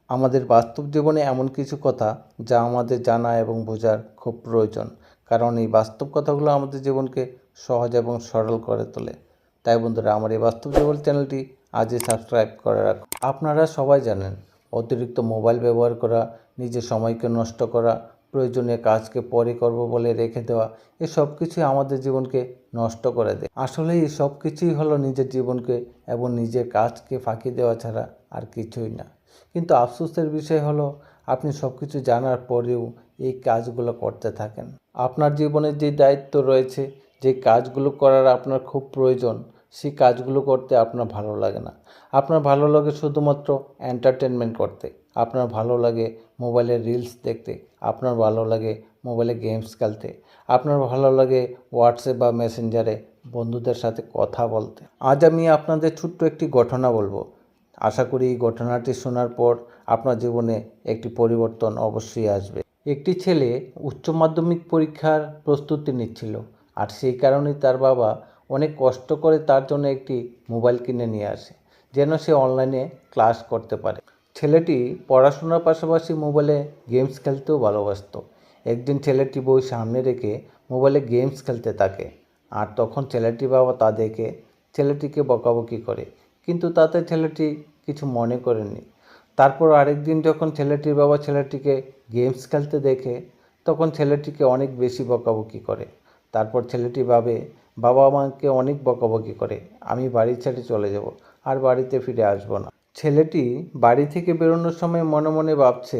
আমাদের বাস্তব জীবনে এমন কিছু কথা যা আমাদের জানা এবং বোঝার খুব প্রয়োজন, কারণ এই বাস্তব কথাগুলো আমাদের জীবনকে সহজ এবং সরল করে তোলে। তাই বন্ধুরা, আমার এই বাস্তব জীবন চ্যানেলটি আজই সাবস্ক্রাইব করে রাখুন। আপনারা সবাই জানেন, অতিরিক্ত মোবাইল ব্যবহার করা, নিজের সময়কে নষ্ট করা, প্রয়োজনীয় কাজকে পরে করব বলে রেখে দেওয়া, এই সব কিছুই আমাদের জীবনকে নষ্ট করে দেয়। আসলে এই সব কিছুই হলো নিজের জীবনকে এবং নিজের কাজকে ফাঁকি দেওয়া ছাড়া আর কিছুই না। কিন্তু আফসোসের বিষয় হলো, আপনি সব কিছু জানার পরেও এই কাজগুলো করতে থাকেন। আপনার জীবনের যে দায়িত্ব রয়েছে, যে কাজগুলো করার আপনার খুব প্রয়োজন, সেই কাজগুলো করতে আপনার ভালো লাগে না। আপনার ভালো লাগে শুধুমাত্র এন্টারটেনমেন্ট করতে, আপনার ভালো লাগে মোবাইলে রিলস দেখতে, আপনার ভালো লাগে মোবাইলে গেমস খেলতে, আপনার ভালো লাগে হোয়াটসঅ্যাপ বা মেসেঞ্জারে বন্ধুদের সাথে কথা বলতে। আজ আমি আপনাদের ছোট্ট একটি ঘটনা বলবো। আশা করি এই ঘটনাটি শোনার পর আপনার জীবনে একটি পরিবর্তন অবশ্যই আসবে। একটি ছেলে উচ্চ মাধ্যমিক পরীক্ষার প্রস্তুতি নিচ্ছিল, আর সেই কারণেই তার বাবা অনেক কষ্ট করে তার জন্য একটি মোবাইল কিনে নিয়ে আসে, যেন সে অনলাইনে ক্লাস করতে পারে। ছেলেটি পড়াশোনার পাশাপাশি মোবাইলে গেমস খেলতেও ভালোবাসত। একদিন ছেলেটি বই সামনে রেখে মোবাইলে গেমস খেলতে থাকে, আর তখন ছেলেটির বাবা তা দেখে ছেলেটিকে বকাবকি করে, কিন্তু তাতে ছেলেটি কিছু মনে করেনি। তারপর আরেকদিন যখন ছেলেটির বাবা ছেলেটিকে গেমস খেলতে দেখে, তখন ছেলেটিকে অনেক বেশি বকাবকি করে। তারপর ছেলেটি ভাবে, বাবা আমাকে অনেক বকাবকি করে, আমি বাড়ি ছেড়ে চলে যাব, আর বাড়িতে ফিরে আসবো না। ছেলেটি বাড়ি থেকে বেরোনোর সময় মনে মনে ভাবছে,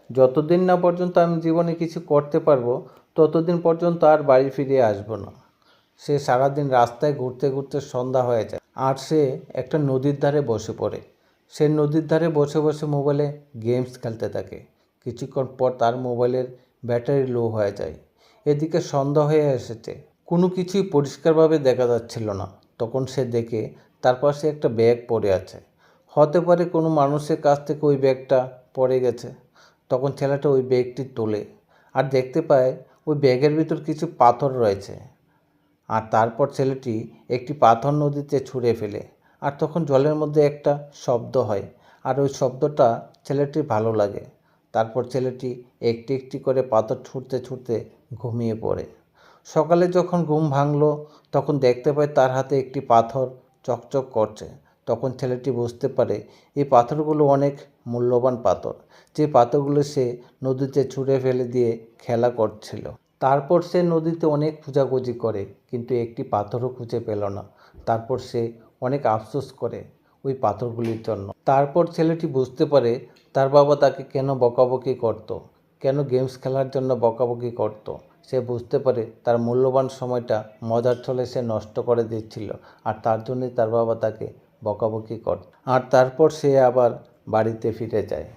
যতদিন না পর্যন্ত আমি জীবনে কিছু করতে পারবো, ততদিন পর্যন্ত আর বাড়ি ফিরে আসবো না। সে সারাদিন রাস্তায় ঘুরতে ঘুরতে সন্ধ্যা হয়ে যায়, আর সে একটা নদীর ধারে বসে পড়ে। সে নদীর ধারে বসে বসে মোবাইলে গেমস খেলতে থাকে। কিছুক্ষণ পর তার মোবাইলের ব্যাটারি লো হয়ে যায়। এদিকে সন্ধ্যা হয়ে এসেছে, কোনো কিছুই পরিষ্কারভাবে দেখা যাচ্ছিল না। তখন সে দেখে তার পাশে একটা ব্যাগ পড়ে আছে। হতে পারে কোনো মানুষের কাছ থেকে ওই ব্যাগটা পড়ে গেছে। তখন ছেলেটা ওই ব্যাগটি তোলে, আর দেখতে পায় ওই ব্যাগের ভিতর কিছু পাথর রয়েছে। আর তারপর ছেলেটি একটি পাথর নদীতে ছুঁড়ে ফেলে, আর তখন জলের মধ্যে একটা শব্দ হয়, আর ওই শব্দটা ছেলেটির ভালো লাগে। তারপর ছেলেটি একটি একটি করে পাথর ছুঁড়তে ছুঁড়তে ঘুমিয়ে পড়ে। সকালে যখন ঘুম ভাঙলো, তখন দেখতে পায় তার হাতে একটি পাথর চকচক করছে। তখন ছেলেটি বুঝতে পারে এই পাথরগুলো অনেক মূল্যবান পাথর, যে পাথরগুলো সে নদীতে ছুঁড়ে ফেলে দিয়ে খেলা করছিল। তারপর সে নদীতে অনেক খোঁজাখুঁজি করে, কিন্তু একটি পাথরও খুঁজে পেল না। তারপর সে অনেক আফসোস করে ওই পাথরগুলির জন্য। তারপর ছেলেটি বুঝতে পারে তার বাবা তাকে কেন বকাবকি করত, কেন গেমস খেলার জন্য বকাবকি করত। সে বুঝতে পারে তার মূল্যবান সময়টা মজার ছলে সে নষ্ট করে দিচ্ছিল, আর তার জন্যই তার বাবা তাকে বকাবকি করত। আর তারপর সে আবার বাড়িতে ফিরে যায়।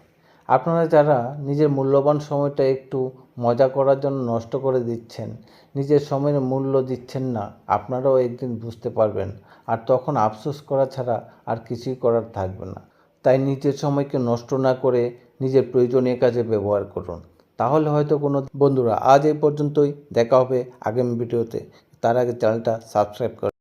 আপনারা যারা নিজের মূল্যবান সময়টা একটু মজা করার জন্য নষ্ট করে দিচ্ছেন, নিজের সময়ের মূল্য দিচ্ছেন না, আপনারাও একদিন বুঝতে পারবেন, আর তখন আফসোস করা ছাড়া আর কিছুই করার থাকবে না। তাই নিজের সময়কে নষ্ট না করে নিজের প্রয়োজনীয় কাজে ব্যবহার করুন, তাহলে হয়তো কোনো। বন্ধুরা, আজ এই পর্যন্তই, দেখা হবে আগামী ভিডিওতে। তার আগে চ্যানেলটা সাবস্ক্রাইব করুন।